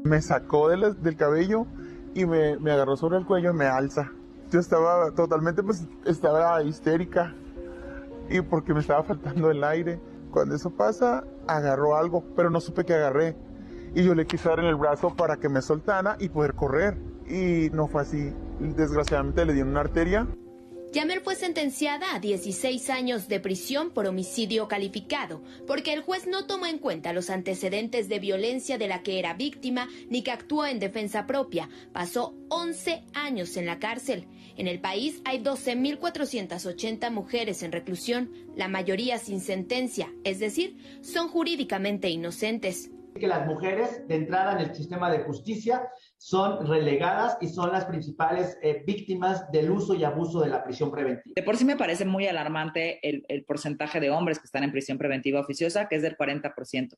Me sacó del cabello y me agarró sobre el cuello y me alza. Yo estaba totalmente, pues, estaba histérica y porque me estaba faltando el aire. Cuando eso pasa, agarró algo, pero no supe qué agarré. Y yo le quise dar en el brazo para que me soltara y poder correr. Y no fue así. Desgraciadamente le di una arteria. Yamer fue sentenciada a 16 años de prisión por homicidio calificado, porque el juez no tomó en cuenta los antecedentes de violencia de la que era víctima ni que actuó en defensa propia. Pasó 11 años en la cárcel. En el país hay 12.480 mujeres en reclusión, la mayoría sin sentencia, es decir, son jurídicamente inocentes. Que las mujeres de entrada en el sistema de justicia son relegadas y son las principales víctimas del uso y abuso de la prisión preventiva. De por sí me parece muy alarmante el porcentaje de hombres que están en prisión preventiva oficiosa, que es del 40%,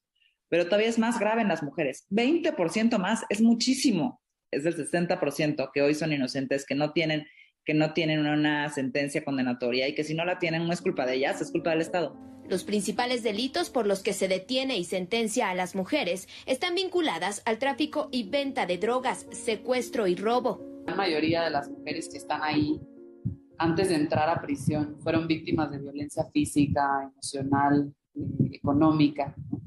pero todavía es más grave en las mujeres. 20% más es muchísimo, es del 60% que hoy son inocentes, que no tienen una sentencia condenatoria y que si no la tienen no es culpa de ellas, es culpa del Estado. Los principales delitos por los que se detiene y sentencia a las mujeres están vinculadas al tráfico y venta de drogas, secuestro y robo. La mayoría de las mujeres que están ahí, antes de entrar a prisión, fueron víctimas de violencia física, emocional, económica, ¿no?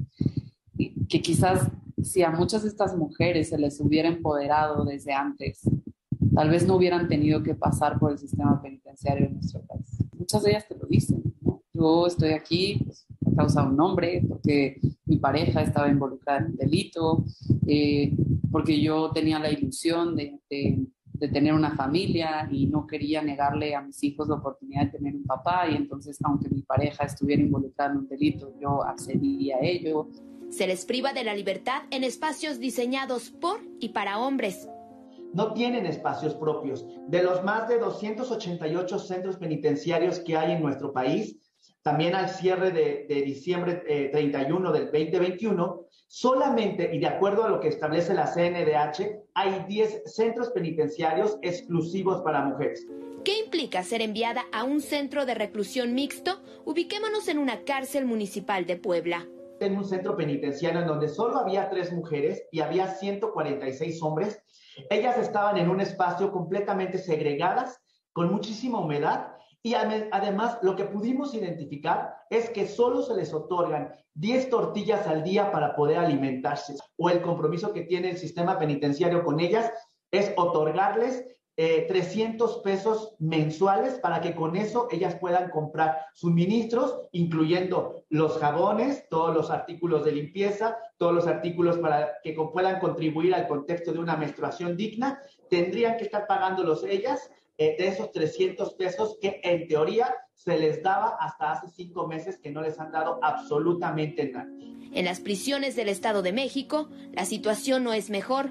Y que quizás si a muchas de estas mujeres se les hubiera empoderado desde antes, tal vez no hubieran tenido que pasar por el sistema penitenciario de nuestro país. Muchas de ellas te lo dicen, ¿no? Yo estoy aquí pues, a causa de un hombre, porque mi pareja estaba involucrada en un delito, porque yo tenía la ilusión de tener una familia y no quería negarle a mis hijos la oportunidad de tener un papá, y entonces, aunque mi pareja estuviera involucrada en un delito, yo accedí a ello. Se les priva de la libertad en espacios diseñados por y para hombres. No tienen espacios propios. De los más de 288 centros penitenciarios que hay en nuestro país, también al cierre de diciembre 31 del 2021, solamente, y de acuerdo a lo que establece la CNDH, hay 10 centros penitenciarios exclusivos para mujeres. ¿Qué implica ser enviada a un centro de reclusión mixto? Ubiquémonos en una cárcel municipal de Puebla. En un centro penitenciario en donde solo había 3 mujeres y había 146 hombres. Ellas estaban en un espacio completamente segregadas, con muchísima humedad, y además lo que pudimos identificar es que solo se les otorgan 10 tortillas al día para poder alimentarse, o el compromiso que tiene el sistema penitenciario con ellas es otorgarles 300 pesos mensuales para que con eso ellas puedan comprar suministros, incluyendo los jabones, todos los artículos de limpieza, todos los artículos para que puedan contribuir al contexto de una menstruación digna. Tendrían que estar pagándolos ellas de esos 300 pesos que en teoría se les daba hasta hace 5 meses, que no les han dado absolutamente nada. En las prisiones del Estado de México, la situación no es mejor.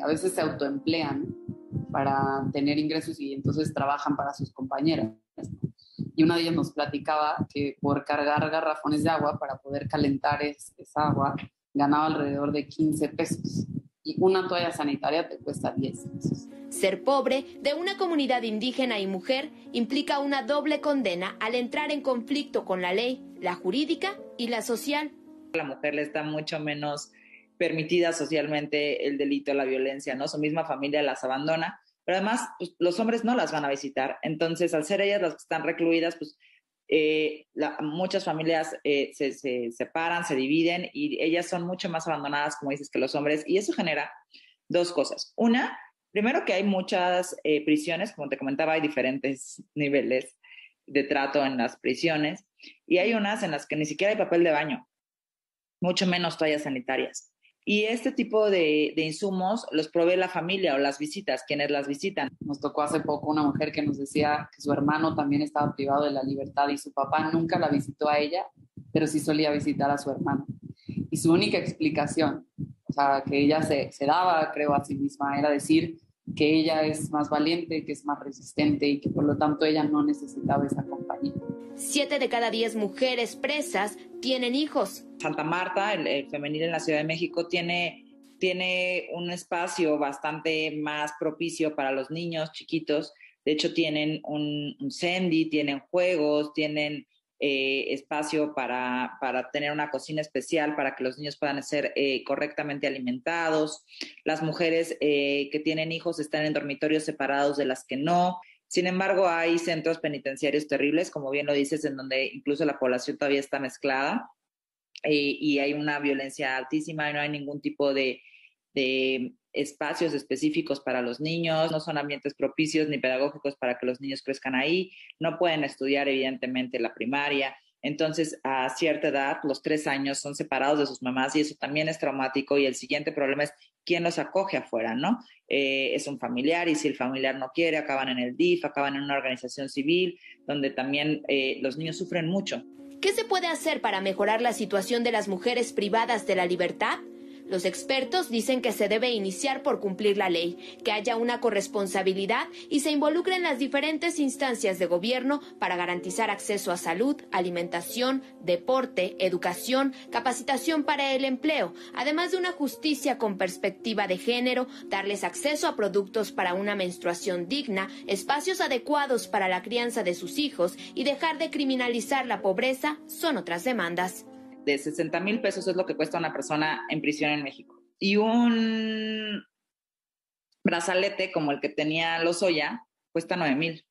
A veces se autoemplean para tener ingresos y entonces trabajan para sus compañeras, ¿no? Y una de ellas nos platicaba que por cargar garrafones de agua para poder calentar esa agua ganaba alrededor de 15 pesos. Y una toalla sanitaria te cuesta 10 pesos. Ser pobre, de una comunidad indígena y mujer, implica una doble condena al entrar en conflicto con la ley, la jurídica y la social. A la mujer le está mucho menos permitida socialmente el delito, la violencia, ¿no? Su misma familia las abandona, pero además pues, los hombres no las van a visitar. Entonces, al ser ellas las que están recluidas, pues muchas familias se separan, se dividen y ellas son mucho más abandonadas, como dices, que los hombres. Y eso genera 2 cosas. Una, primero que hay muchas prisiones, como te comentaba, hay diferentes niveles de trato en las prisiones y hay unas en las que ni siquiera hay papel de baño, mucho menos toallas sanitarias. Y este tipo de insumos los provee la familia o las visitas, quienes las visitan. Nos tocó hace poco una mujer que nos decía que su hermano también estaba privado de la libertad y su papá nunca la visitó a ella, pero sí solía visitar a su hermano. Y su única explicación, o sea, que ella se daba, creo, a sí misma, era decir que ella es más valiente, que es más resistente y que por lo tanto ella no necesitaba esa compañía. 7 de cada 10 mujeres presas tienen hijos. Santa Marta, el femenil en la Ciudad de México, tiene un espacio bastante más propicio para los niños chiquitos. De hecho, tienen un Sendy, tienen juegos, tienen espacio para tener una cocina especial para que los niños puedan ser correctamente alimentados. Las mujeres que tienen hijos están en dormitorios separados de las que no. Sin embargo, hay centros penitenciarios terribles, como bien lo dices, en donde incluso la población todavía está mezclada y hay una violencia altísima y no hay ningún tipo de espacios específicos para los niños, no son ambientes propicios ni pedagógicos para que los niños crezcan ahí, no pueden estudiar evidentemente la primaria. Entonces, a cierta edad, los 3 años, son separados de sus mamás y eso también es traumático. Y el siguiente problema es quién los acoge afuera, ¿no? Es un familiar y si el familiar no quiere, acaban en el DIF, acaban en una organización civil, donde también los niños sufren mucho. ¿Qué se puede hacer para mejorar la situación de las mujeres privadas de la libertad? Los expertos dicen que se debe iniciar por cumplir la ley, que haya una corresponsabilidad y se involucren las diferentes instancias de gobierno para garantizar acceso a salud, alimentación, deporte, educación, capacitación para el empleo, además de una justicia con perspectiva de género, darles acceso a productos para una menstruación digna, espacios adecuados para la crianza de sus hijos y dejar de criminalizar la pobreza son otras demandas. De 60,000 pesos es lo que cuesta una persona en prisión en México. Y un brazalete como el que tenía Lozoya cuesta 9,000.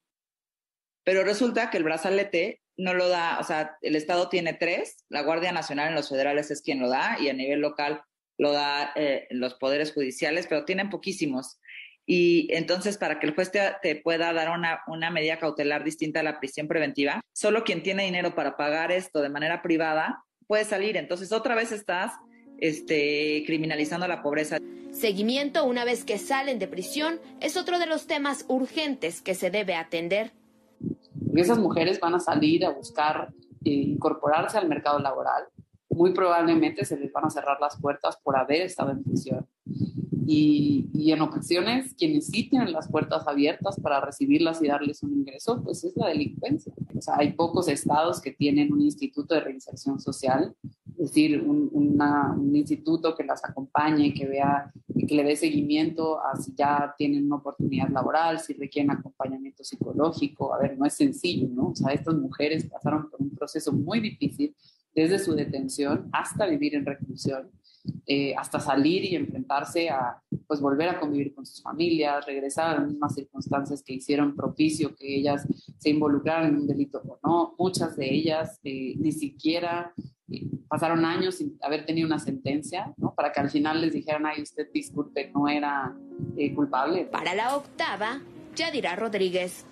Pero resulta que el brazalete no lo da, o sea, el Estado tiene 3, la Guardia Nacional en los federales es quien lo da y a nivel local lo da los poderes judiciales, pero tienen poquísimos. Y entonces, para que el juez te pueda dar una medida cautelar distinta a la prisión preventiva, solo quien tiene dinero para pagar esto de manera privada puede salir. Entonces, otra vez estás criminalizando la pobreza. Seguimiento una vez que salen de prisión es otro de los temas urgentes que se debe atender. Esas mujeres van a salir a buscar incorporarse al mercado laboral. Muy probablemente se les van a cerrar las puertas por haber estado en prisión. Y en ocasiones quienes sí tienen las puertas abiertas para recibirlas y darles un ingreso, pues es la delincuencia. O sea, hay pocos estados que tienen un instituto de reinserción social, es decir, un instituto que las acompañe, que vea y que le dé seguimiento a si ya tienen una oportunidad laboral, si requieren acompañamiento psicológico. A ver, no es sencillo, ¿no? O sea, estas mujeres pasaron por un proceso muy difícil desde su detención hasta vivir en reclusión. Hasta salir y enfrentarse a pues volver a convivir con sus familias, regresar a las mismas circunstancias que hicieron propicio que ellas se involucraran en un delito o no. Muchas de ellas ni siquiera pasaron años sin haber tenido una sentencia, ¿no? Para que al final les dijeran, ay, usted disculpe, no era culpable. Para La Octava, Yadira Rodríguez.